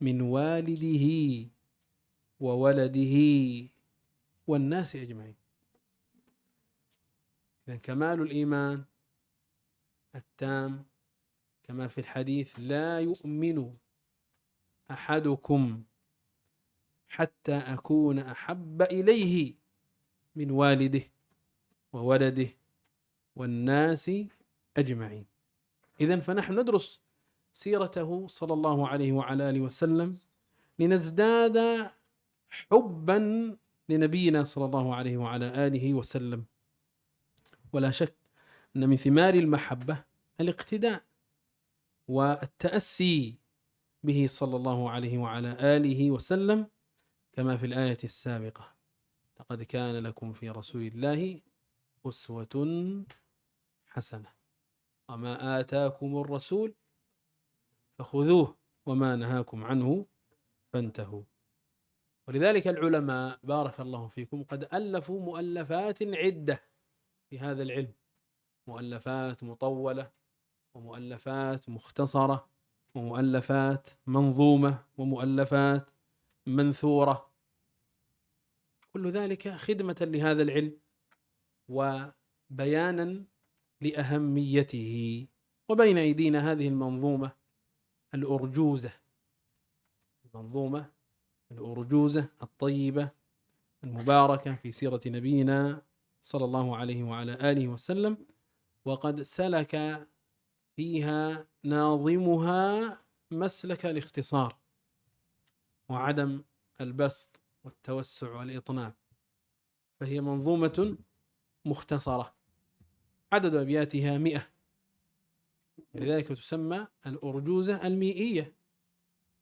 من والده وولده والناس أجمعين. إذن كمال الإيمان التام كما في الحديث: لا يؤمن أحدكم حتى أكون أحب إليه من والده وولده والناس أجمعين. إذن فنحن ندرس سيرته صلى الله عليه وعلى آله وسلم لنزداد حبا لنبينا صلى الله عليه وعلى آله وسلم. ولا شك أن من ثمار المحبة الاقتداء والتأسي به صلى الله عليه وعلى آله وسلم، كما في الآية السابقة: لقد كان لكم في رسول الله أسوة حسنة وما آتاكم الرسول فخذوه وما نهاكم عنه فانتهوا. ولذلك العلماء بارك الله فيكم قد ألفوا مؤلفات عدة في هذا العلم، مؤلفات مطولة ومؤلفات مختصرة ومؤلفات منظومة ومؤلفات منثورة، كل ذلك خدمة لهذا العلم وبيانا لأهميته. وبين أيدينا هذه المنظومة الأرجوزة الطيبة المباركة في سيرة نبينا صلى الله عليه وعلى آله وسلم، وقد سلك فيها ناظمها مسلك الاختصار وعدم البسط والتوسع والإطناب، فهي منظومة مختصرة عدد أبياتها 100، لذلك تسمى الأرجوزة المئية.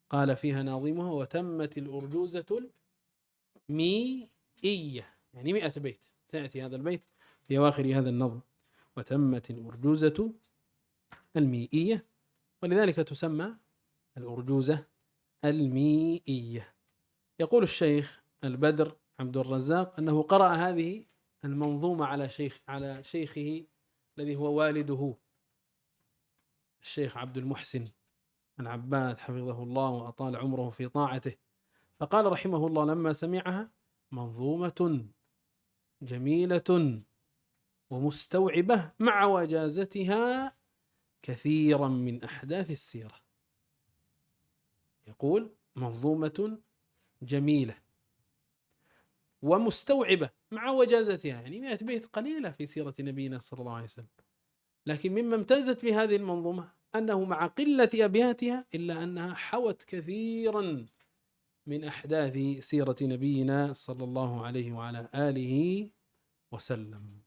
قال فيها ناظمها: وتمت الأرجوزة المئية، يعني 100 بيت. سيأتي هذا البيت في أواخر هذا النظم: وتمت الأرجوزة المئية، ولذلك تسمى الأرجوزة المئية. يقول الشيخ البدر عبد الرزاق أنه قرأ هذه المنظومة على شيخه الذي هو والده الشيخ عبد المحسن العباد حفظه الله وأطال عمره في طاعته، فقال رحمه الله لما سمعها: منظومة جميلة ومستوعبة مع وجازتها كثيرا من أحداث السيرة. يقول: منظومة جميلة ومستوعبة مع وجازتها، يعني 100 بيت قليلة في سيرة نبينا صلى الله عليه وسلم، لكن مما امتازت بهذه المنظومة أنه مع قلة أبياتها إلا أنها حوت كثيرا من أحداث سيرة نبينا صلى الله عليه وعلى آله وسلم.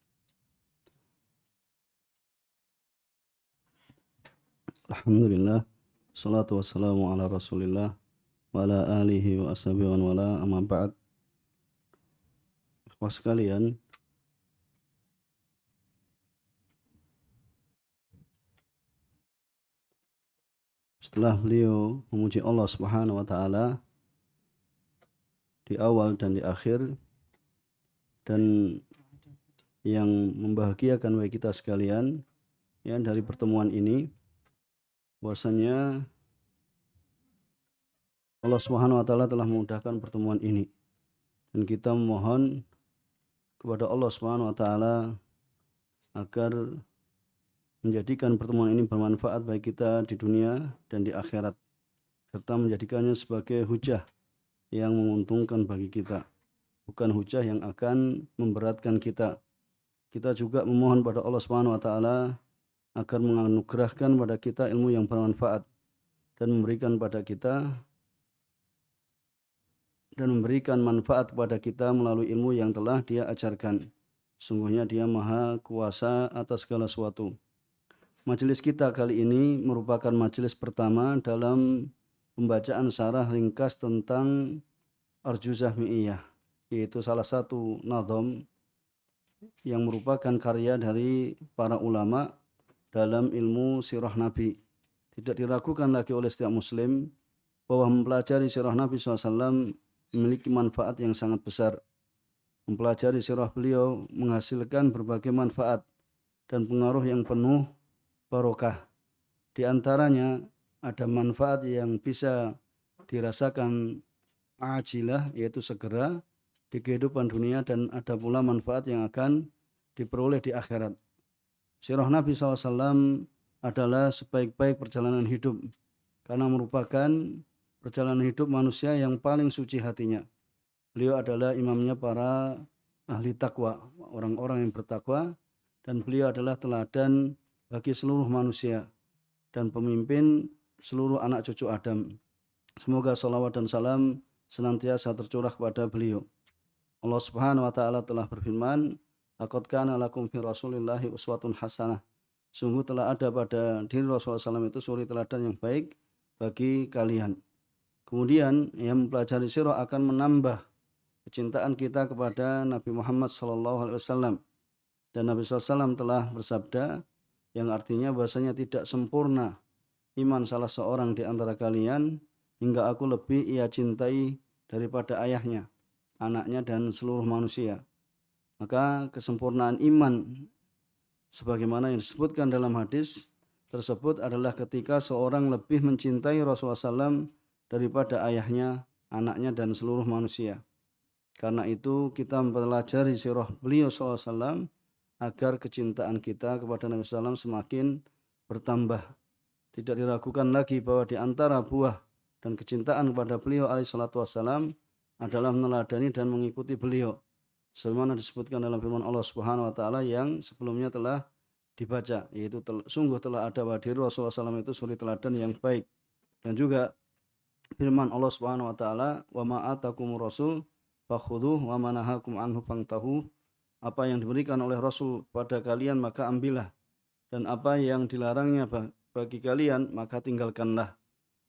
Alhamdulillah, salatu wassalamu ala rasulillah wa ala alihi wa ashabihi wa wala, amma ba'd. Ikhwah sekalian, setelah beliau memuji Allah Subhanahu wa taala di awal dan di akhir, dan yang membahagiakan bagi kita sekalian ya dari pertemuan ini, bahwasanya Allah Subhanahu wa taala telah memudahkan pertemuan ini, dan kita memohon kepada Allah Subhanahu wa taala agar menjadikan pertemuan ini bermanfaat bagi kita di dunia dan di akhirat, serta menjadikannya sebagai hujah yang menguntungkan bagi kita, bukan hujah yang akan memberatkan kita. Kita juga memohon pada Allah Subhanahu wa taala agar menganugerahkan pada kita ilmu yang bermanfaat dan memberikan manfaat kepada kita melalui ilmu yang telah Dia ajarkan. Sungguhnya Dia Maha Kuasa atas segala sesuatu. Majelis kita kali ini merupakan majelis pertama dalam pembacaan syarah ringkas tentang Arjuzah Mi'iyah, yaitu salah satu nadham yang merupakan karya dari para ulama dalam ilmu sirah Nabi. Tidak diragukan lagi oleh setiap muslim bahwa mempelajari sirah Nabi SAW memiliki manfaat yang sangat besar. Mempelajari sirah beliau menghasilkan berbagai manfaat dan pengaruh yang penuh barokah. Di antaranya ada manfaat yang bisa dirasakan ajilah, yaitu segera di kehidupan dunia, dan ada pula manfaat yang akan diperoleh di akhirat. Sirah Nabi SAW adalah sebaik-baik perjalanan hidup karena merupakan perjalanan hidup manusia yang paling suci hatinya. Beliau adalah imamnya para ahli takwa, orang-orang yang bertakwa, dan beliau adalah teladan bagi seluruh manusia dan pemimpin seluruh anak cucu Adam. Semoga salawat dan salam senantiasa tercurah kepada beliau. Allah Subhanahu wa taala telah berfirman, "Laqad kana lakum fi Rasulillahi uswatun hasanah." Sungguh telah ada pada diri Rasulullah SAW itu suri teladan yang baik bagi kalian. Kemudian yang mempelajari sirah akan menambah kecintaan kita kepada Nabi Muhammad SAW. Dan Nabi SAW telah bersabda, yang artinya bahasanya tidak sempurna iman salah seorang di antara kalian hingga aku lebih ia cintai daripada ayahnya, anaknya, dan seluruh manusia. Maka kesempurnaan iman sebagaimana yang disebutkan dalam hadis tersebut adalah ketika seorang lebih mencintai Rasulullah SAW daripada ayahnya, anaknya, dan seluruh manusia. Karena itu kita mempelajari sirah beliau SAW agar kecintaan kita kepada Nabi SAW semakin bertambah. Tidak diragukan lagi bahwa di antara buah dan kecintaan kepada beliau alaihissalam adalah meneladani dan mengikuti beliau, sebagaimana disebutkan dalam firman Allah Subhanahu wa taala yang sebelumnya telah dibaca, yaitu sungguh telah ada pada diri Rasulullah SAW itu suri teladan yang baik. Dan juga firman Allah Subhanahu wa taala, "Wa ma atakumur rasul fakhudhuhu wa ma nahakum anhu fantahu." Apa yang diberikan oleh Rasul pada kalian maka ambillah, dan apa yang dilarangnya bagi kalian maka tinggalkanlah.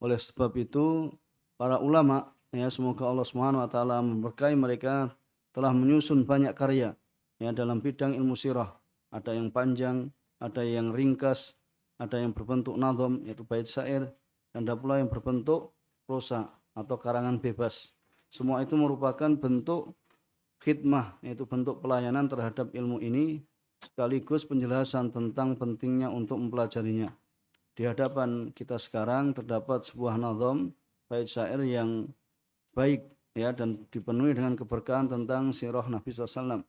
Oleh sebab itu para ulama, ya, semoga Allah Subhanahu wa taala memberkahi mereka, telah menyusun banyak karya, ya, dalam bidang ilmu sirah. Ada yang panjang, ada yang ringkas, ada yang berbentuk nadham yaitu bait syair, dan ada pula yang berbentuk prosa atau karangan bebas. Semua itu merupakan bentuk khidmah, yaitu bentuk pelayanan terhadap ilmu ini, sekaligus penjelasan tentang pentingnya untuk mempelajarinya. Di hadapan kita sekarang terdapat sebuah nadham bait syair yang baik, ya, dan dipenuhi dengan keberkahan tentang sirah Nabi SAW.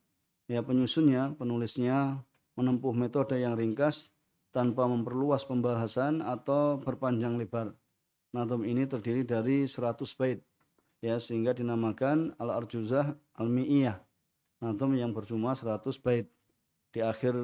Ya, penulisnya menempuh metode yang ringkas tanpa memperluas pembahasan atau berpanjang lebar. Nadham ini terdiri dari 100 bait, ya, sehingga dinamakan Al-Arjuzah Al-Mi'iyah, nadham yang berjumlah 100 bait. Di akhir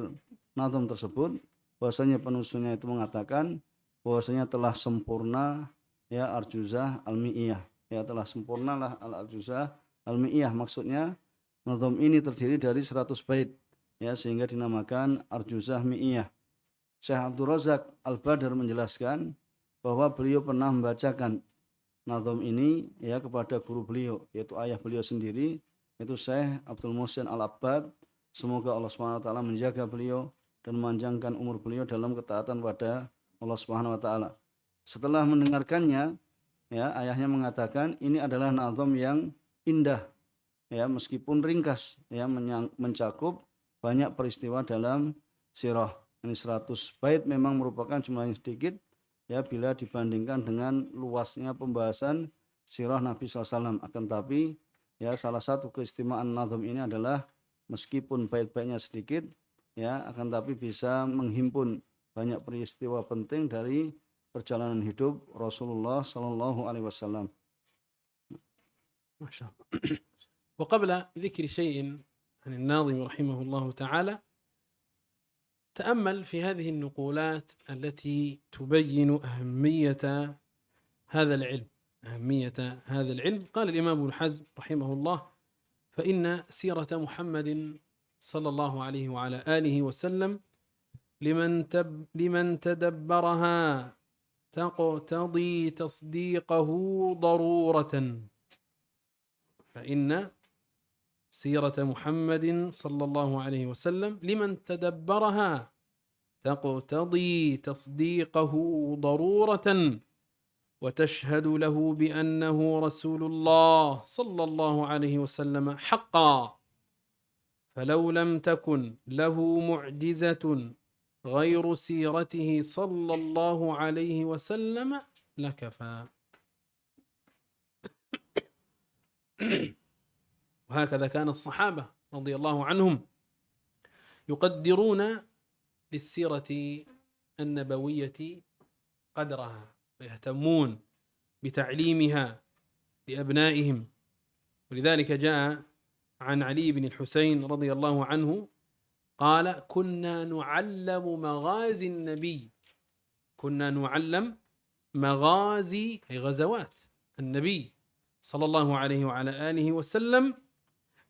nadham tersebut bahwasanya penulisnya itu mengatakan bahwasanya telah sempurna, ya, Arjuzah Al-Mi'iyah, ya, telah sempurnalah Al-Arjuzah Al-Mi'iyah. Maksudnya nadham ini terdiri dari 100 bait, ya, sehingga dinamakan Arjuzah Mi'iyah. Syekh Abdul Razak Al-Badr menjelaskan bahwa beliau pernah membacakan nadham ini, ya, kepada guru beliau, yaitu ayah beliau sendiri, yaitu Syekh Abdul Muhsin Al-Abbad. Semoga Allah SWT menjaga beliau dan memanjangkan umur beliau dalam ketaatan pada Allah SWT. Setelah mendengarkannya, ya, ayahnya mengatakan ini adalah nadham yang indah, ya, meskipun ringkas, ya, mencakup banyak peristiwa dalam sirah. Ini 100 bait memang merupakan jumlah yang sedikit, ya, bila dibandingkan dengan luasnya pembahasan sirah Nabi SAW. Akan tapi, ya, salah satu keistimewaan nadham ini adalah meskipun bait-baitnya sedikit, ya, akan tapi bisa menghimpun banyak peristiwa penting dari perjalanan hidup Rasulullah Sallallahu Alaihi Wasallam. ما شاء الله. وقبل ذكر شيء عن الناظم رحمه الله تعالى، تأمل في هذه النقولات التي تبين أهمية هذا العلم. قال الإمام ابن حزم رحمه الله: فإن سيرة محمد صلى الله عليه وعلى آله وسلم لمن تدبرها تقتضي تصديقه ضرورة. فإن سيرة محمد صلى الله عليه وسلم لمن تدبرها تقتضي تصديقه ضرورة، وتشهد له بأنه رسول الله صلى الله عليه وسلم حقا، فلو لم تكن له معجزة غير سيرته صلى الله عليه وسلم لكفى. وهكذا كان الصحابة رضي الله عنهم يقدرون للسيرة النبوية قدرها ويهتمون بتعليمها لأبنائهم. ولذلك جاء عن علي بن الحسين رضي الله عنه قال: كنا نعلم مغازي النبي، كنا نعلم مغازي أي غزوات النبي صلى الله عليه وعلى آله وسلم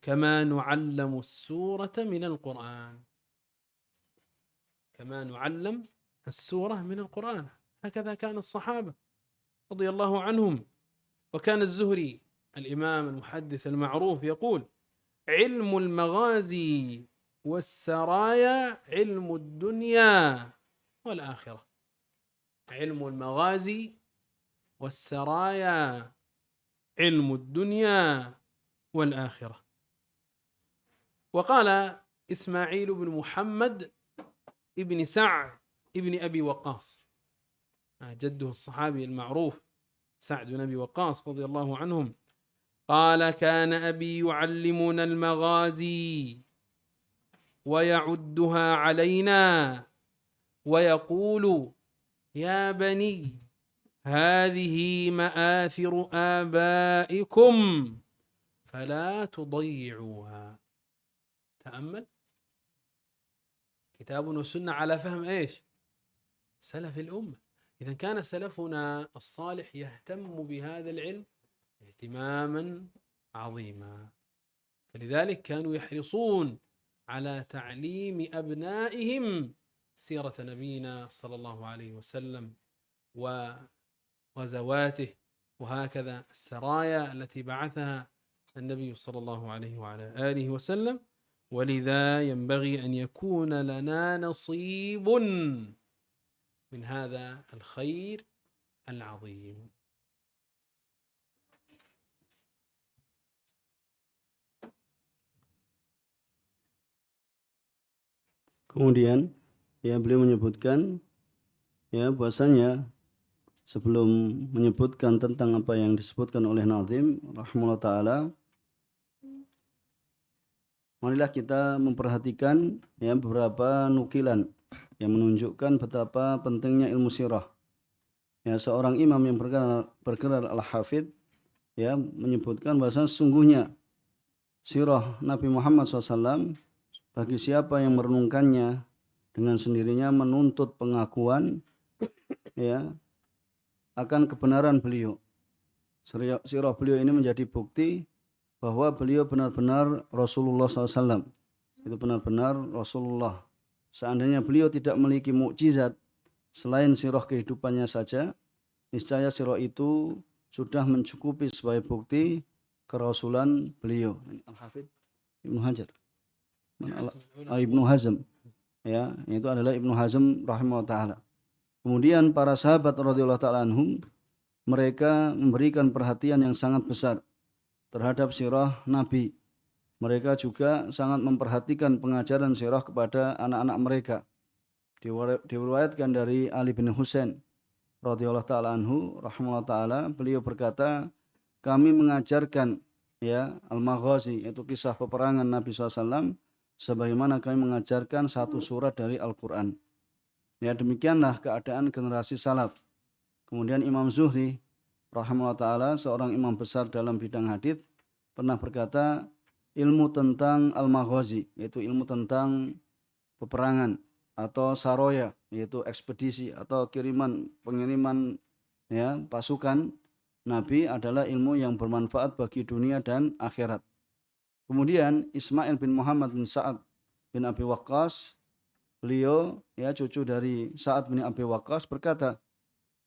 كما نعلم السورة من القرآن، كما نعلم السورة من القرآن. هكذا كان الصحابة رضي الله عنهم. وكان الزهري الإمام المحدث المعروف يقول: علم المغازي والسرايا علم الدنيا والآخرة. علم المغازي والسرايا علم الدنيا والآخرة. وقال إسماعيل بن محمد ابن سعد ابن أبي وقاص، جده الصحابي المعروف سعد بن أبي وقاص رضي الله عنهم، قال: كان أبي يعلمنا المغازي ويعدها علينا ويقول: يا بني هذه مآثر آبائكم فلا تضيعوها. تأمل، كتاب وسنة على فهم إيش؟ سلف الأمة. إذا كان سلفنا الصالح يهتم بهذا العلم اهتماما عظيما، فلذلك كانوا يحرصون على تعليم أبنائهم سيرة نبينا صلى الله عليه وسلم وغزواته، وهكذا السرايا التي بعثها النبي صلى الله عليه وعلى آله وسلم. ولذا ينبغي أن يكون لنا نصيب من هذا الخير العظيم. Kemudian beliau menyebutkan bahwasanya sebelum menyebutkan tentang apa yang disebutkan oleh Nazim rahimahullah taala, marilah kita memperhatikan beberapa nukilan yang menunjukkan betapa pentingnya ilmu sirah. Seorang imam yang bergelar Al-Hafidh menyebutkan bahwa sesungguhnya sirah Nabi Muhammad SAW bagi siapa yang merenungkannya dengan sendirinya menuntut pengakuan akan kebenaran beliau. Sirah beliau ini menjadi bukti bahwa beliau benar-benar Rasulullah SAW. Itu benar-benar Rasulullah. Seandainya beliau tidak memiliki mukjizat selain sirah kehidupannya saja, niscaya sirah itu sudah mencukupi sebagai bukti kerasulan beliau. Al-Hafidh Ibnu Hajar, Ibnu Hazm, itu adalah Ibnu Hazm rahimahullah taala. Kemudian para sahabat radhiyallahu taala anhum, mereka memberikan perhatian yang sangat besar terhadap sirah Nabi. Mereka juga sangat memperhatikan pengajaran sirah kepada anak-anak mereka. Diriwayatkan dari Ali bin Husain radhiyallahu taala anhu rahimahullah taala, beliau berkata, kami mengajarkan al-maghazi, yaitu kisah peperangan Nabi SAW, sebagaimana kami mengajarkan satu surat dari Al-Quran. Demikianlah keadaan generasi salaf. Kemudian Imam Zuhri rahimahullah ta'ala, seorang imam besar dalam bidang hadits, pernah berkata, ilmu tentang al-maghazi, yaitu ilmu tentang peperangan atau saroya, yaitu ekspedisi atau pengiriman pasukan Nabi, adalah ilmu yang bermanfaat bagi dunia dan akhirat. Kemudian Ismail bin Muhammad bin Sa'ad bin Abi Waqqas, beliau cucu dari Sa'ad bin Abi Waqqas, berkata,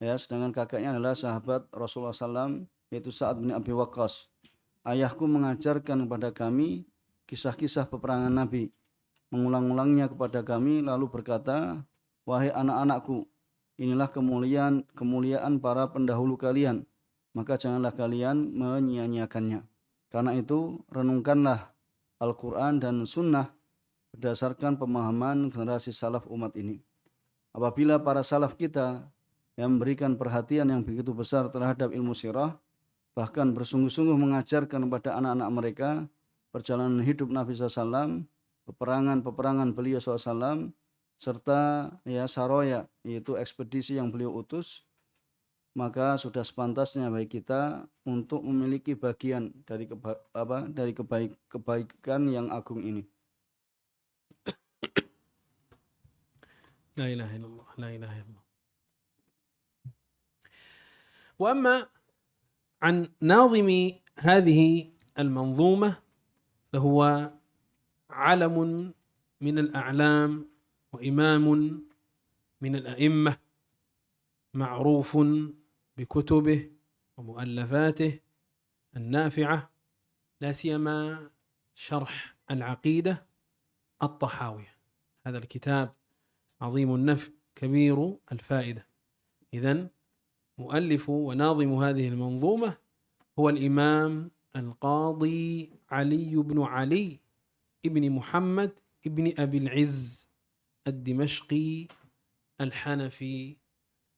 sedangkan kakaknya adalah sahabat Rasulullah SAW, yaitu Sa'ad bin Abi Waqqas, ayahku mengajarkan kepada kami kisah-kisah peperangan Nabi, mengulang-ulangnya kepada kami, lalu berkata, wahai anak-anakku, inilah kemuliaan para pendahulu kalian, maka janganlah kalian menyia-nyiakannya. Karena itu, renungkanlah Al-Quran dan Sunnah berdasarkan pemahaman generasi salaf umat ini. Apabila para salaf kita yang memberikan perhatian yang begitu besar terhadap ilmu sirah, bahkan bersungguh-sungguh mengajarkan kepada anak-anak mereka, perjalanan hidup Nabi SAW, peperangan beliau SAW, serta ya saroya, yaitu ekspedisi yang beliau utus, maka sudah sepantasnya bagi kita untuk memiliki bagian dari kebaikan yang agung ini. لا إله إلا الله لا إله إلا الله. وأما عن ناظم هذه المنظومة فهو علم من الأعلام وإمام من الأئمة معروف بكتبه ومؤلفاته النافعة، لا سيما شرح العقيدة الطحاوية. هذا الكتاب عظيم النفع كبير الفائدة. إذن مؤلف وناظم هذه المنظومة هو الإمام القاضي علي بن علي ابن محمد ابن أبي العز الدمشقي الحنفي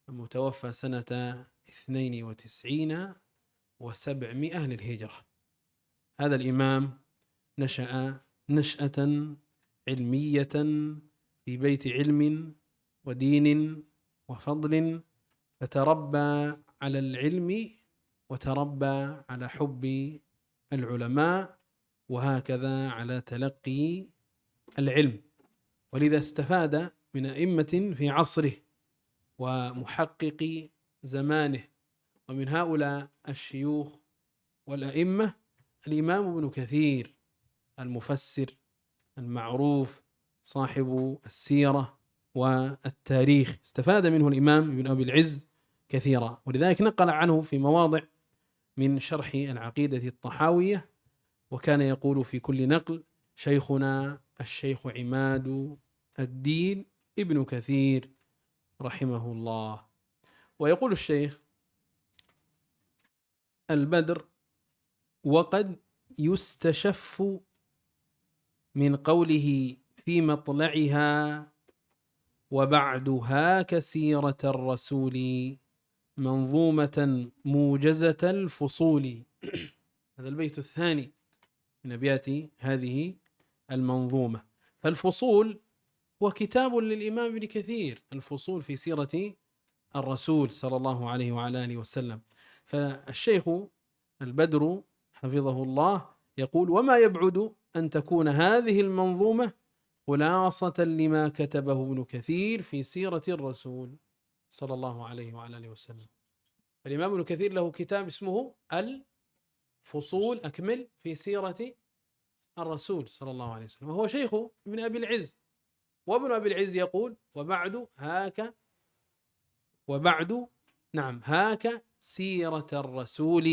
المتوفى سنة 92 و700 للهجرة. هذا الإمام نشأ نشأة علمية في بيت علم ودين وفضل، فتربى على العلم وتربى على حب العلماء، وهكذا على تلقي العلم، ولذا استفاد من أئمة في عصره ومحقق زمانه. ومن هؤلاء الشيوخ والأئمة الإمام ابن كثير المفسر المعروف صاحب السيرة والتاريخ، استفاد منه الإمام ابن أبي العز كثيرا، ولذلك نقل عنه في مواضع من شرح العقيدة الطحاوية، وكان يقول في كل نقل: شيخنا الشيخ عماد الدين ابن كثير رحمه الله. ويقول الشيخ البدر: وقد يستشف من قوله في مطلعها وبعدها كسيرة الرسول منظومة موجزة الفصول. هذا البيت الثاني من أبيات هذه المنظومة. فالفصول هو كتاب للإمام ابن كثير، الفصول في سيرة الرسول صلى الله عليه وعلى آله وسلم. فالشيخ البدر حفظه الله يقول: وما يبعد أن تكون هذه المنظومة خلاصة لما كتبه ابن كثير في سيرة الرسول صلى الله عليه وعلى آله وسلم. الإمام ابن كثير له كتاب اسمه الفصول أكمل في سيرة الرسول صلى الله عليه وسلم، وهو شيخ ابن أبي العز. وابن أبي العز يقول: وبعد هاك سيرة الرسول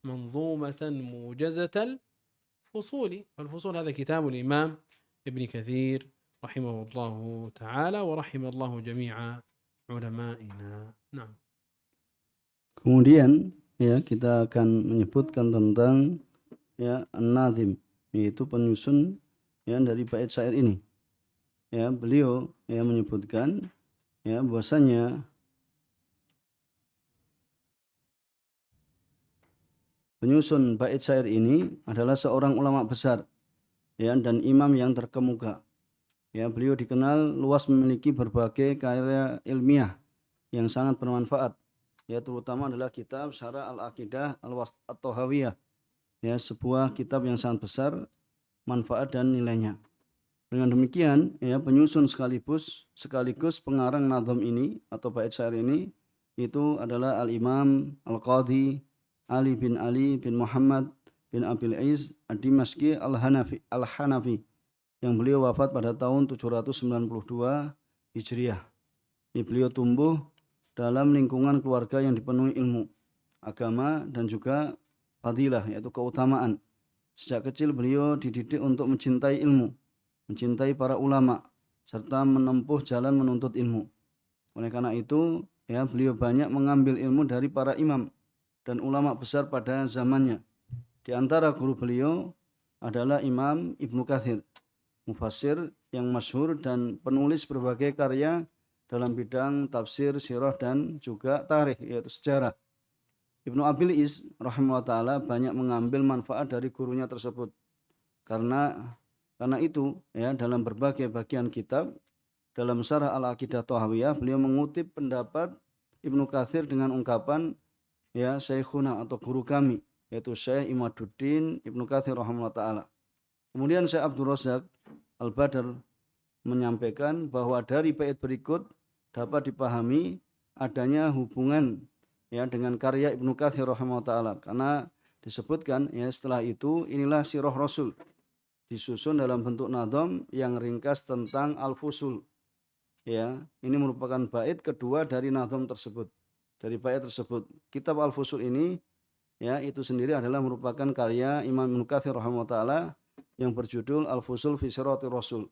منظومة موجزة الفصول. فالفصول هذا كتاب الإمام ابن كثير رحمه الله تعالى ورحم الله جميع علمائنا. نعم. Kemudian ya kita akan menyebutkan tentang ya an-nazim, yaitu penyusun ya dari bait syair ini. Ya, beliau ya menyebutkan ya bahwasanya penyusun bait syair ini adalah seorang ulama besar ya dan imam yang terkemuka. Ya, beliau dikenal luas memiliki berbagai karya ilmiah yang sangat bermanfaat. Ya, terutama adalah kitab Syarah Al-Aqidah At-Tahawiyah. Ya, sebuah kitab yang sangat besar manfaat dan nilainya. Dengan demikian, ya penyusun sekaligus pengarang nazam ini atau bait syair ini itu adalah Al-Imam Al-Qadhi Ali bin Muhammad bin Abil Iz Ad-Dimashqi Al-Hanafi yang beliau wafat pada tahun 792 Hijriah. Ini beliau tumbuh dalam lingkungan keluarga yang dipenuhi ilmu, agama dan juga fadilah, yaitu keutamaan. Sejak kecil beliau dididik untuk mencintai ilmu, mencintai para ulama, serta menempuh jalan menuntut ilmu. Oleh karena itu, ya beliau banyak mengambil ilmu dari para imam dan ulama besar pada zamannya. Di antara guru beliau adalah Imam Ibnu Katsir, mufassir yang masyhur dan penulis berbagai karya dalam bidang tafsir, sirah dan juga tarikh, yaitu sejarah. Ibnu Abil Iz rahimahullah ta'ala banyak mengambil manfaat dari gurunya tersebut. Karena itu ya dalam berbagai bagian kitab dalam Syarah Al-Aqidah Thahawiyah beliau mengutip pendapat Ibnu Katsir dengan ungkapan ya Syekhuna atau guru kami yaitu Syekh Imaduddin Ibnu Katsir rahimahullah taala. Kemudian Syekh Abdul Razak Al-Badr menyampaikan bahwa dari bait berikut dapat dipahami adanya hubungan ya dengan karya Ibnu Katsir rahimahullah taala karena disebutkan ya setelah itu inilah sirah Rasul disusun dalam bentuk nadham yang ringkas tentang al-fusul. Ya, ini merupakan bait kedua dari nadham tersebut. Dari bait tersebut, kitab Al-Fusul ini ya itu sendiri adalah merupakan karya Imam Ibnu Katsir rahimahullah taala yang berjudul Al-Fusul fi Siratir Rasul.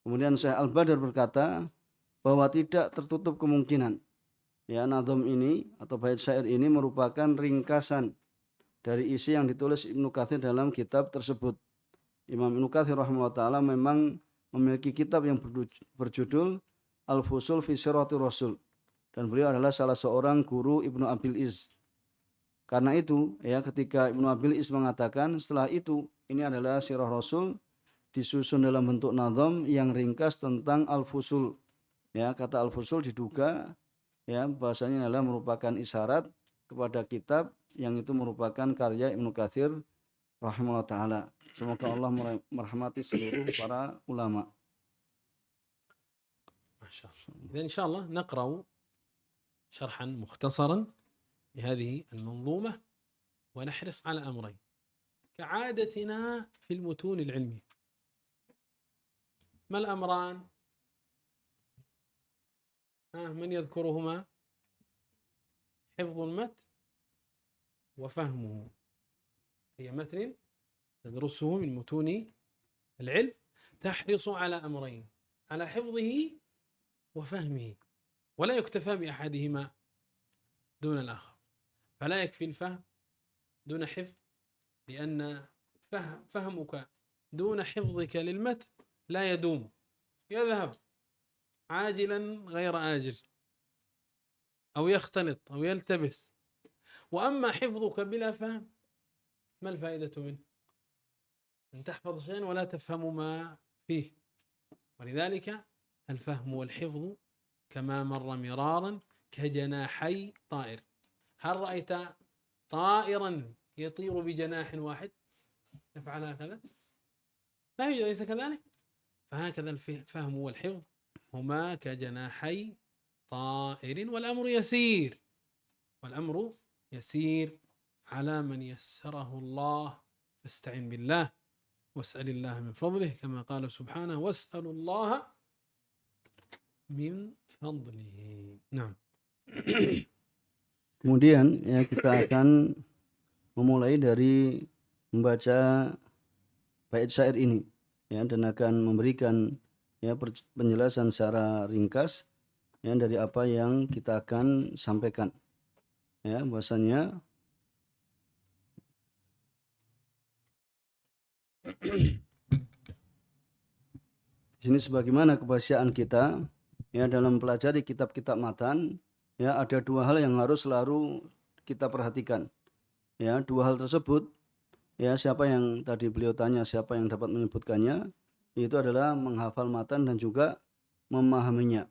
Kemudian Syekh Al-Badr berkata bahwa tidak tertutup kemungkinan ya nadham ini atau bait syair ini merupakan ringkasan dari isi yang ditulis Ibnu Katsir dalam kitab tersebut. Imam Ibnu Katsir rahimahullah taala memang memiliki kitab yang berjudul Al-Fusul fi Siratir Rasul dan beliau adalah salah seorang guru Ibnu Abil Iz. Karena itu ya ketika Ibnu Abil Iz mengatakan setelah itu ini adalah sirah Rasul disusun dalam bentuk nadham yang ringkas tentang Al-Fusul. Ya, kata Al-Fusul diduga ya bahasanya adalah merupakan isyarat kepada kitab yang itu merupakan karya Ibnu Katsir rahimahullah taala. Semoga Allah merahmati seluruh para ulama. ما شاء الله. إذا إن شاء الله نقرأ شرحا مختصرا لهذه المنظومة ونحرص على أمرين كعادتنا في المتون العلمية. ما الأمران؟ من يذكرهما؟ حفظ المتن وفهمه. هي متن تدرسه من متون العلم تحرص على أمرين على حفظه وفهمه ولا يكتفى بأحدهما دون الآخر. فلا يكفي الفهم دون حفظ لأن فهمك دون حفظك للمتن لا يدوم يذهب عاجلا غير آجل أو يختلط أو يلتبس. وأما حفظك بلا فهم ما الفائدة منه؟ أن تحفظ شيئا ولا تفهم ما فيه. ولذلك الفهم والحفظ كما مر مرارا كجناحي طائر. هل رأيت طائرا يطير بجناح واحد يفعل هكذا؟ لا يوجد، أليس كذلك؟ فهكذا الفهم والحفظ هما كجناحي طائر والأمر يسير على من يسره الله. فاستعن بالله واسأل الله من فضله كما قال سبحانه واسأل الله من فضله. نعم. Kemudian ya kita akan memulai dari membaca bait syair ini ya dan akan memberikan ya penjelasan secara ringkas ya dari apa yang kita akan sampaikan. Ya, bahasanya di sini sebagaimana kebiasaan kita ya dalam pelajari kitab-kitab matan ya ada dua hal yang harus selalu kita perhatikan. Ya, dua hal tersebut ya siapa yang tadi beliau tanya siapa yang dapat menyebutkannya itu adalah menghafal matan dan juga memahaminya.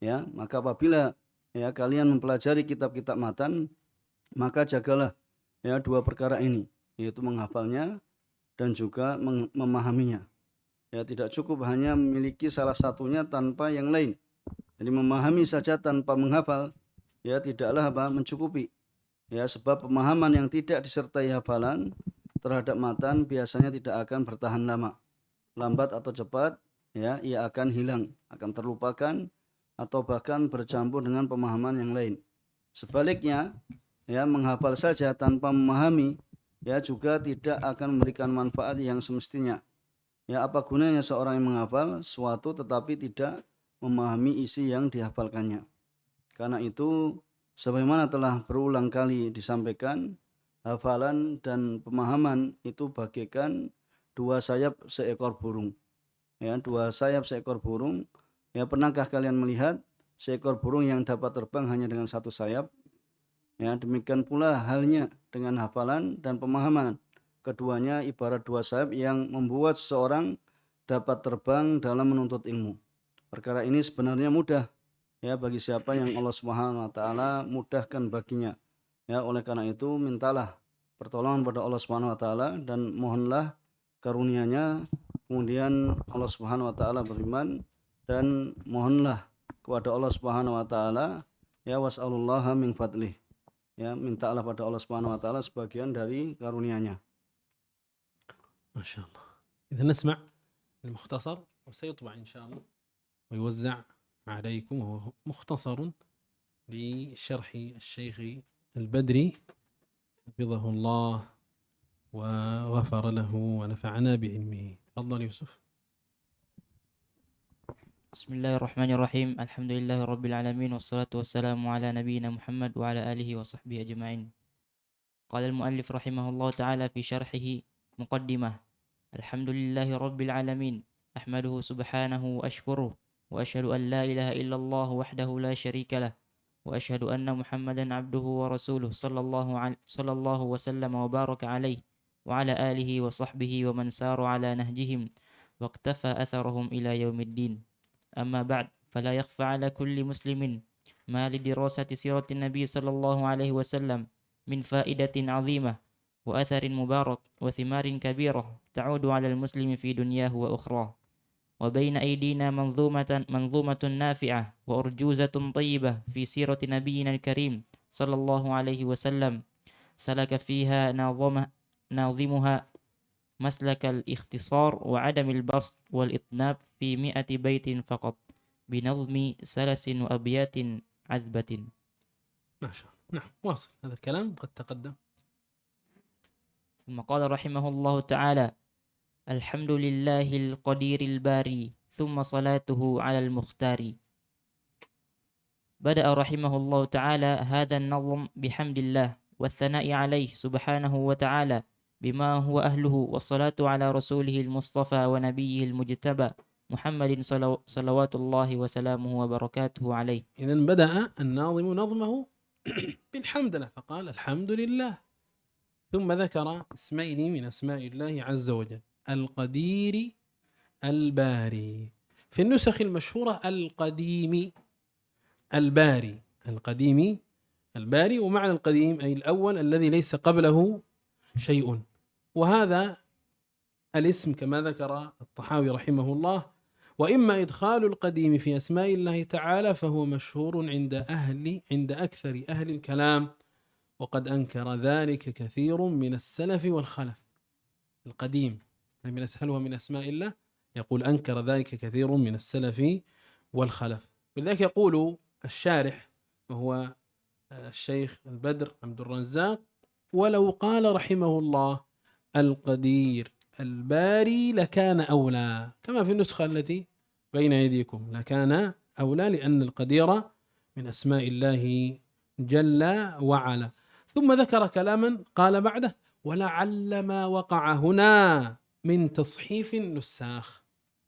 Ya, maka apabila ya kalian mempelajari kitab-kitab matan maka jagalah ya dua perkara ini yaitu menghafalnya dan juga memahaminya. Ya, tidak cukup hanya memiliki salah satunya tanpa yang lain. Jadi memahami saja tanpa menghafal ya tidaklah mencukupi. Ya, sebab pemahaman yang tidak disertai hafalan terhadap matan biasanya tidak akan bertahan lama. Lambat atau cepat ya ia akan hilang, akan terlupakan atau bahkan bercampur dengan pemahaman yang lain. Sebaliknya ya menghafal saja tanpa memahami ya juga tidak akan memberikan manfaat yang semestinya. Ya, apa gunanya seorang yang menghafal sesuatu tetapi tidak memahami isi yang dihafalkannya. Karena itu sebagaimana telah berulang kali disampaikan, hafalan dan pemahaman itu bagaikan dua sayap seekor burung. Ya, dua sayap seekor burung. Ya, pernahkah kalian melihat seekor burung yang dapat terbang hanya dengan satu sayap? Ya, demikian pula halnya dengan hafalan dan pemahaman. keduanya ibarat dua sayap yang membuat seseorang dapat terbang dalam menuntut ilmu. Perkara ini sebenarnya mudah ya bagi siapa yang Allah Subhanahu wa taala mudahkan baginya. Ya, oleh karena itu mintalah pertolongan pada Allah Subhanahu wa taala dan mohonlah karunia-Nya. Kemudian Allah Subhanahu wa taala beriman dan mohonlah kepada Allah Subhanahu wa taala ya was'alullaha min fadlih. Ya, mintalah pada Allah Subhanahu wa taala sebagian dari karunia-Nya. ما شاء الله. إذا نسمع المختصر وسيطبع إن شاء الله ويوزع عليكم، وهو مختصر لشرح الشيخ البدري حفظه الله وغفر له ونفعنا بعلمه. تفضل يوسف. بسم الله الرحمن الرحيم. الحمد لله رب العالمين، والصلاة والسلام على نبينا محمد وعلى آله وصحبه أجمعين. قال المؤلف رحمه الله تعالى في شرحه مقدمة: الحمد لله رب العالمين، أحمده سبحانه وأشكره، وأشهد أن لا إله إلا الله وحده لا شريك له، وأشهد أن محمدا عبده ورسوله صلى الله وسلم وبارك عليه وعلى آله وصحبه ومن سار على نهجهم واقتفى أثرهم إلى يوم الدين. أما بعد، فلا يخفى على كل مسلم ما لدراسة سيرة النبي صلى الله عليه وسلم من فائدة عظيمة وأثر مبارك وثمار كبيرة تعود على المسلم في دنياه وأخراه. وبين أيدينا منظومة نافعة وأرجوزة طيبة في سيرة نبينا الكريم صلى الله عليه وسلم، سلك فيها ناظمها مسلك الاختصار وعدم البسط والإطناب في 100 بيت فقط بنظم سلس وأبيات عذبة. ما شاء الله. نعم، واصل هذا الكلام قد تقدم. ثم قال رحمه الله تعالى: الحمد لله القدير الباري، ثم صلاته على المختار. بدأ رحمه الله تعالى هذا النظم بحمد الله والثناء عليه سبحانه وتعالى بما هو أهله، والصلاة على رسوله المصطفى ونبيه المجتبى محمد صلوات الله وسلامه وبركاته عليه. إذن بدأ الناظم نظمه بالحمد لله، فقال الحمد لله، ثم ذكر اسمين من أسماء الله عز وجل: القدير الباري. في النسخ المشهورة القديم الباري، القديم الباري، ومعنى القديم أي الأول الذي ليس قبله شيء. وهذا الاسم كما ذكر الطحاوي رحمه الله، وإما إدخال القديم في أسماء الله تعالى فهو مشهور عند أكثر أهل الكلام، وقد أنكر ذلك كثير من السلف والخلف. القديم من أسهلها من أسماء الله، يقول أنكر ذلك كثير من السلف والخلف. ولذلك يقول الشارح وهو الشيخ البدر عبد الرزاق: ولو قال رحمه الله القدير الباري لكان أولى، كما في النسخة التي بين أيديكم، لكان أولى، لأن القدير من أسماء الله جل وعلا. ثم ذكر كلاما قال بعده: ولعل ما وقع هنا من تصحيف النساخ،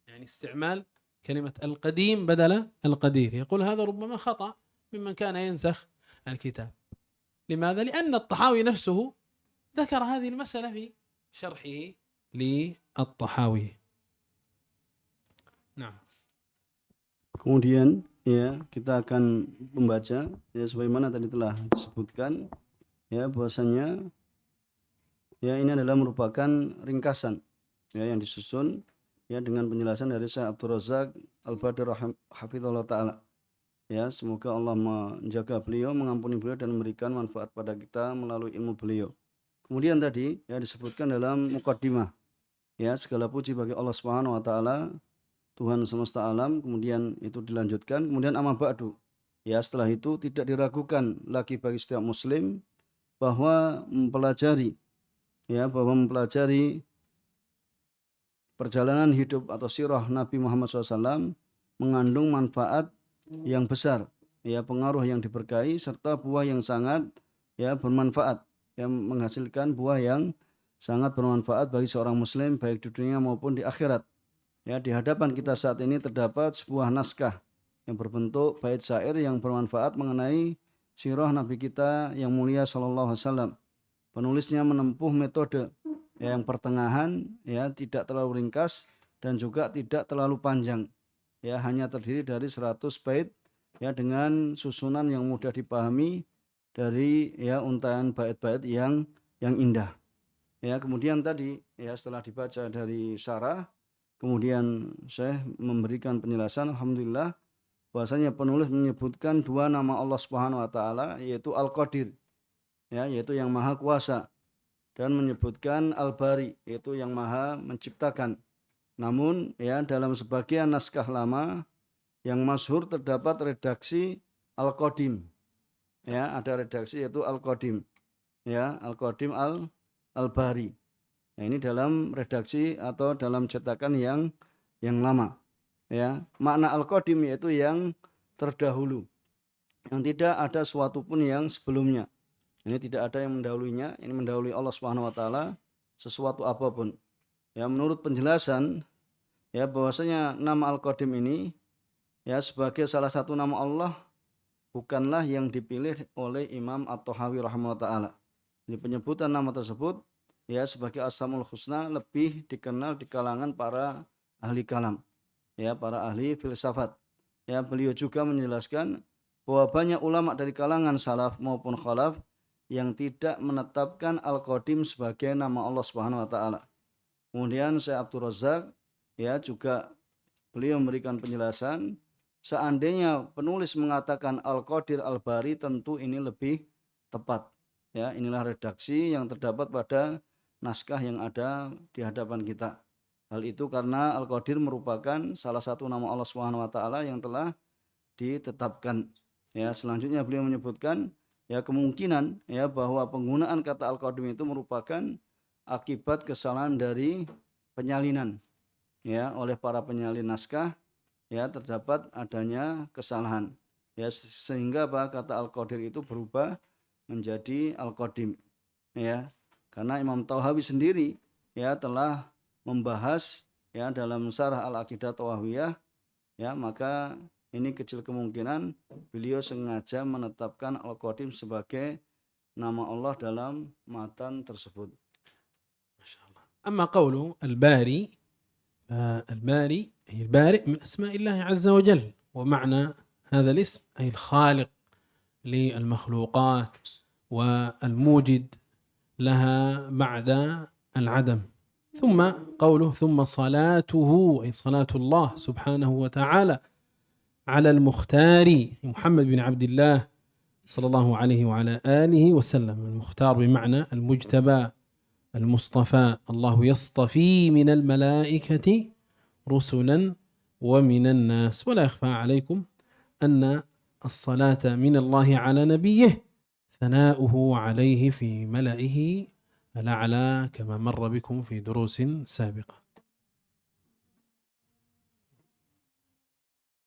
يعني استعمال كلمة القديم بدل القدير. يقول هذا ربما خطأ ممن كان ينسخ الكتاب. لماذا؟ لأن الطحاوي نفسه ذكر هذه المسألة في شرحه للطحاوي. نعم. Kemudian ya kita akan membaca ya sebagaimana tadi telah disebutkan ya bahwasanya ya ini adalah merupakan ringkasan ya yang disusun ya dengan penjelasan dari Syekh Abdul Razak Al-Badr hafizallahu taala. Ya, semoga Allah menjaga beliau, mengampuni beliau dan memberikan manfaat pada kita melalui ilmu beliau. Kemudian tadi ya disebutkan dalam muqaddimah ya segala puji bagi Allah Subhanahu wa taala, Tuhan semesta alam. Kemudian itu dilanjutkan, kemudian amma ba'du. Ya, setelah itu tidak diragukan lagi bagi setiap muslim bahwa mempelajari perjalanan hidup atau sirah Nabi Muhammad SAW mengandung manfaat yang besar, ya pengaruh yang diberkahi serta buah yang sangat ya bermanfaat, yang menghasilkan buah yang sangat bermanfaat bagi seorang muslim baik di dunia maupun di akhirat. Ya, di hadapan kita saat ini terdapat sebuah naskah yang berbentuk bait syair yang bermanfaat mengenai sirah Nabi kita yang mulia sallallahu alaihi wasallam. Penulisnya menempuh metode yang pertengahan, ya, tidak terlalu ringkas dan juga tidak terlalu panjang. Ya, hanya terdiri dari 100 bait, ya, dengan susunan yang mudah dipahami dari, ya, untaian bait-bait yang indah. Ya, kemudian tadi, ya, setelah dibaca dari syarah, kemudian saya memberikan penjelasan, alhamdulillah, bahwasanya penulis menyebutkan dua nama Allah Subhanahu wa taala, yaitu Al-Qadir, ya, yaitu yang maha kuasa, dan menyebutkan Al-Bari, yaitu yang maha menciptakan. Namun, ya, dalam sebagian naskah lama yang masyhur terdapat redaksi Al-Qadim. Ya, ada redaksi yaitu Al-Qadim. Ya, Al-Qadim Al-Bari. Nah, ini dalam redaksi atau dalam cetakan yang lama. Ya, makna Al-Qadim yaitu yang terdahulu. Yang tidak ada suatu pun yang sebelumnya. Ini tidak ada yang mendahulunya, ini mendahului Allah Subhanahu wa taala sesuatu apapun. Ya, menurut penjelasan, ya, bahwasanya nama Al-Qadim ini, ya, sebagai salah satu nama Allah bukanlah yang dipilih oleh Imam At-Tahawi rahimahullah taala. Ini penyebutan nama tersebut, ya, sebagai Asmaul Husna lebih dikenal di kalangan para ahli kalam, ya, para ahli filsafat. Ya, beliau juga menjelaskan bahwa banyak ulama dari kalangan salaf maupun khalaf yang tidak menetapkan Al-Qadim sebagai nama Allah Subhanahu wa taala. Kemudian Syekh Abdul Razak, ya, juga beliau memberikan penjelasan, seandainya penulis mengatakan Al-Qadir Al-Bari, tentu ini lebih tepat. Ya, inilah redaksi yang terdapat pada naskah yang ada di hadapan kita. Hal itu karena Al-Qadir merupakan salah satu nama Allah Subhanahu wa taala yang telah ditetapkan. Ya, selanjutnya beliau menyebutkan, ya, kemungkinan, ya, bahwa penggunaan kata Al-Qadim itu merupakan akibat kesalahan dari penyalinan, ya, oleh para penyalin naskah, ya, terdapat adanya kesalahan, ya, sehingga kata Al-Qadir itu berubah menjadi Al-Qadim, ya, karena Imam Tahawi sendiri, ya, telah membahas, ya, dalam Syarah Al-Aqidah Thawawiyah, ya, maka ini kecil kemungkinan beliau sengaja menetapkan Al-Qadim sebagai nama Allah dalam matan tersebut. أما قوله الباري، الباري أي البارئ من أسماء الله عز وجل، ومعنى هذا الاسم أي الخالق للمخلوقات والموجد لها بعد العدم. ثم قوله ثم صلاته أي صلاة الله سبحانه وتعالى على المختار محمد بن عبد الله صلى الله عليه وعلى آله وسلم. المختار بمعنى المجتبى المصطفى، الله يصطفي من الملائكة رسلا ومن الناس. ولا يخفى عليكم أن الصلاة من الله على نبيه ثناؤه عليه في ملئه الأعلى كما مر بكم في دروس سابقة.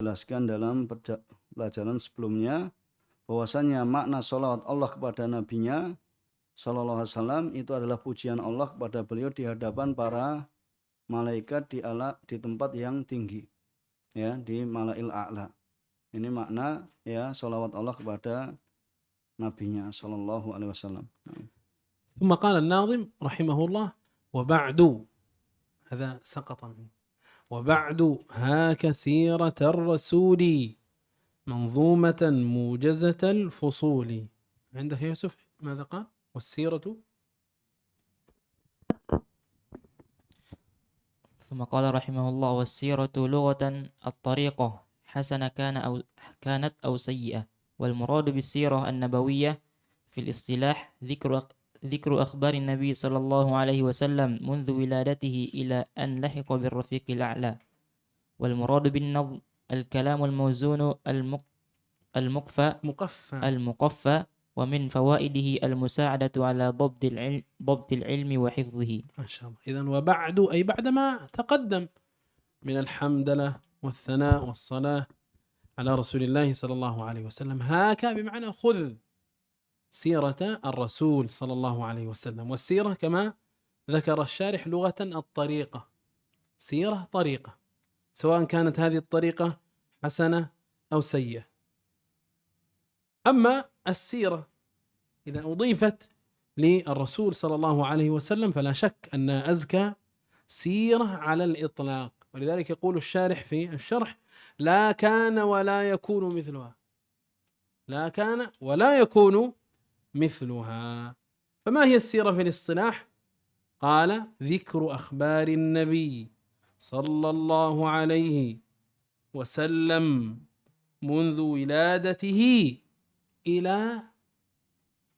Jelaskan dalam pelajaran sebelumnya bahwasanya makna salawat Allah kepada nabinya sallallahu alaihi wasallam itu adalah pujian Allah kepada beliau di hadapan para malaikat di tempat yang tinggi, ya, di Malail A'la. Ini makna, ya, salawat Allah kepada nabinya sallallahu alaihi wasallam. ثم قال الناظم رحمه الله وبعد، هذا سقط منه، وبعد هاك سيرة الرسول منظومة موجزة الفصول. عندك يوسف ماذا قال؟ والسيرة ثم قال رحمه الله والسيرة لغة الطريقة حسنة كانت أو سيئة، والمراد بالسيرة النبوية في الاصطلاح ذكر أخبار النبي صلى الله عليه وسلم منذ ولادته إلى أن لحق بالرفيق الأعلى. والمراد بالنظم الكلام الموزون المقفى ومن فوائده المساعدة على ضبط العلم وحفظه. ما شاء الله. إذن وبعد أي بعدما تقدم من الحمدلة والثناء والصلاة على رسول الله صلى الله عليه وسلم، هاك بمعنى خذ سيرة الرسول صلى الله عليه وسلم. والسيرة كما ذكر الشارح لغة الطريقة، سيرة طريقة، سواء كانت هذه الطريقة حسنة أو سيئة. أما السيرة إذا أضيفت للرسول صلى الله عليه وسلم فلا شك أن أزكى سيرة على الإطلاق. ولذلك يقول الشارح في الشرح: لا كان ولا يكون مثلها، لا كان ولا يكون مثلها. فما هي السيرة في الاصطلاح؟ قال: ذكر أخبار النبي صلى الله عليه وسلم منذ ولادته إلى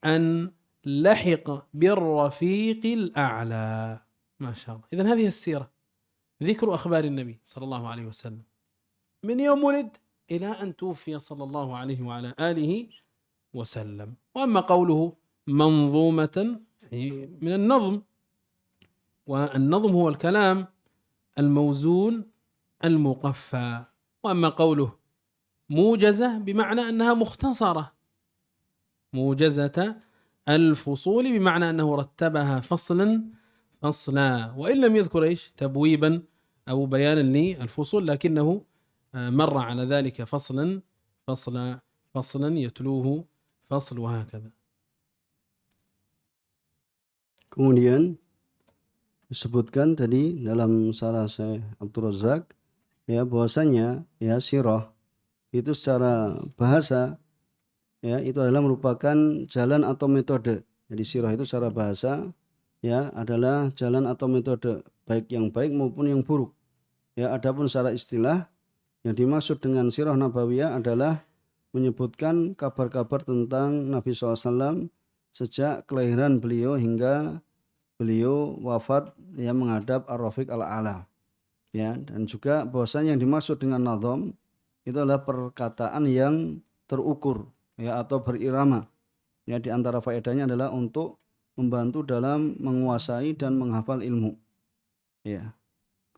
أن لحق بالرفيق الأعلى. ما شاء الله. إذن هذه السيرة، ذكر أخبار النبي صلى الله عليه وسلم من يوم ولد إلى أن توفي صلى الله عليه وعلى آله وسلم. وأما قوله منظومة من النظم، والنظم هو الكلام الموزون المقفى. وأما قوله موجزة بمعنى أنها مختصرة، موجزة الفصول بمعنى أنه رتبها فصلا فصلا، وإن لم يذكر إيش تبويبا أو بيانا للفصول، لكنه مر على ذلك فصلا فصلا فصلا يتلوه فصل، وهكذا. Kemudian disebutkan tadi dalam syarah Syekh Abdul Razak ya bahwasanya ya sirah itu secara bahasa ya itu adalah merupakan jalan atau metode. Jadi sirah itu secara bahasa ya adalah jalan atau metode baik yang baik maupun yang buruk. Ya adapun secara istilah yang dimaksud dengan sirah nabawiyah adalah menyebutkan kabar-kabar tentang Nabi SAW sejak kelahiran beliau hingga beliau wafat yang menghadap Ar-Rafiq Al-A'la. Ya, dan juga bahwasanya yang dimaksud dengan nadham itu adalah perkataan yang terukur ya atau berirama. Ya, di antara faedahnya adalah untuk membantu dalam menguasai dan menghafal ilmu. Ya.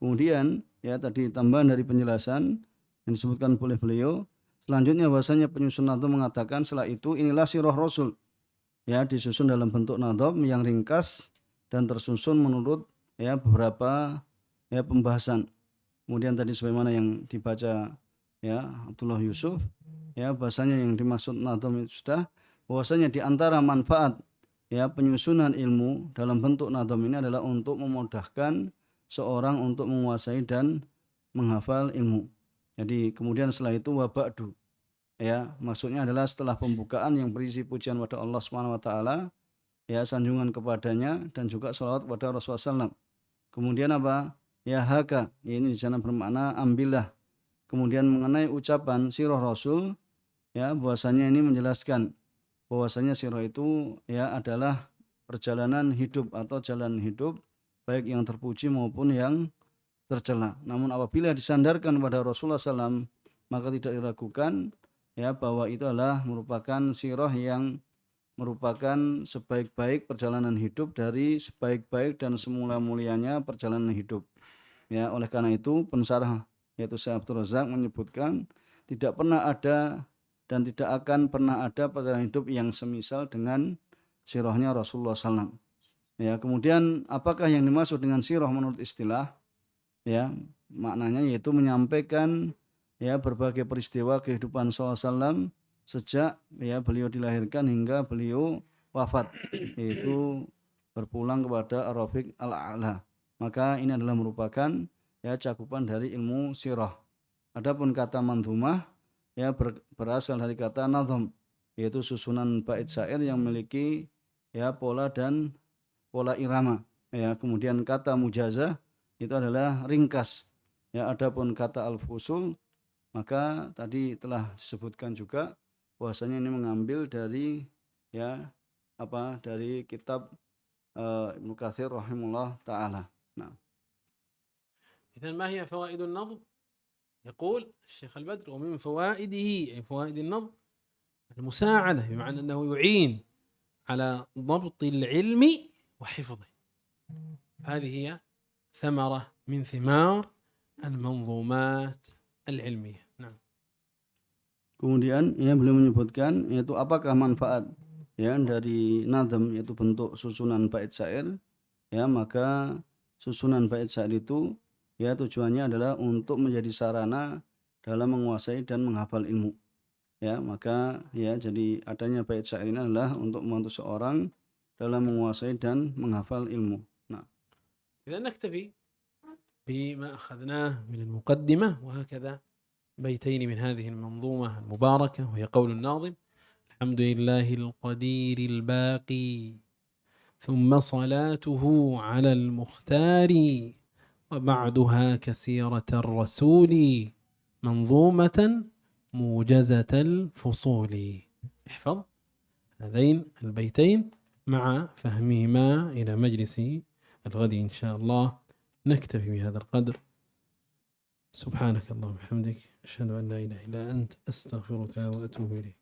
Kemudian ya tadi tambahan dari penjelasan yang disebutkan oleh beliau, selanjutnya bahwasanya penyusun nadham mengatakan setelah itu inilah sirah Rasul. Ya, disusun dalam bentuk nadham yang ringkas dan tersusun menurut ya beberapa ya pembahasan. Kemudian tadi sebagaimana yang dibaca ya Abdullah Yusuf ya bahasanya yang dimaksud nadham itu sudah bahwasanya di antara manfaat ya penyusunan ilmu dalam bentuk nadham ini adalah untuk memudahkan seorang untuk menguasai dan menghafal ilmu. Jadi kemudian setelah itu wa ba'du ya maksudnya adalah setelah pembukaan yang berisi pujian pada Allah Subhanahu wa taala ya sanjungan kepadanya dan juga sholawat kepada Rasulullah SAW. Kemudian apa? Ya haka, ini di sana bermakna ambillah. Kemudian mengenai ucapan sirah Rasul ya bahwasanya ini menjelaskan bahwasanya sirah itu ya adalah perjalanan hidup atau jalan hidup baik yang terpuji maupun yang tercela. Namun apabila disandarkan pada Rasulullah SAW maka tidak diragukan ya bahwa itu adalah merupakan sirah yang merupakan sebaik-baik perjalanan hidup dari sebaik-baik dan semula mulianya perjalanan hidup. Ya, oleh karena itu pensarah yaitu Syekh Abdul Razak menyebutkan tidak pernah ada dan tidak akan pernah ada perjalanan hidup yang semisal dengan sirahnya Rasulullah SAW. Ya, kemudian apakah yang dimaksud dengan sirah menurut istilah? Ya, maknanya yaitu menyampaikan ya berbagai peristiwa kehidupan SAW sejak ya beliau dilahirkan hingga beliau wafat, yaitu berpulang kepada Ar-Rafiq Al-A'la. Maka ini adalah merupakan ya cakupan dari ilmu sirah. Adapun kata manzumah ya berasal dari kata nadham, yaitu susunan bait syair yang memiliki ya pola dan pola irama. Ya, kemudian kata mujazah itu adalah ringkas. Ya, adapun kata al-fusul maka tadi telah disebutkan juga bahwasanya ini mengambil dari ya dari kitab Ibnu Katsir rahimahullah taala. Nah. إذن ما هي فوائد النظم؟ يقول الشيخ البدر: ومن فوائده أي فوائد النظم المساعدة، بمعنى أنه يعين على ضبط العلم وحفظه. هذه هي ثمرة من ثمار المنظومات العلمية. نعم. Kemudian ya beliau menyebutkan yaitu apakah manfaat ya dari nadham yaitu bentuk susunan bait syair ya maka susunan bait syair itu ya tujuannya adalah untuk menjadi sarana dalam menguasai dan menghafal ilmu ya maka ya jadi adanya bait syair ini adalah untuk membantu seorang dalam menguasai dan menghafal ilmu. Nah, إذا نكتفي بما أخذناه من المقدمة، وهكذا بيتين من هذه المنظومة المباركة، وهي قول الناظم: الحمد لله القدير الباقي، ثم صلاته على المختار، وبعدها كسيرة الرسول، منظومة موجزة الفصول. احفظ هذين البيتين مع فهمهما إلى مجلس الغد إن شاء الله. نكتفي بهذا القدر. سبحانك اللهم وبحمدك، أشهد أن لا إله إلا أنت، أستغفرك وأتوب إليك.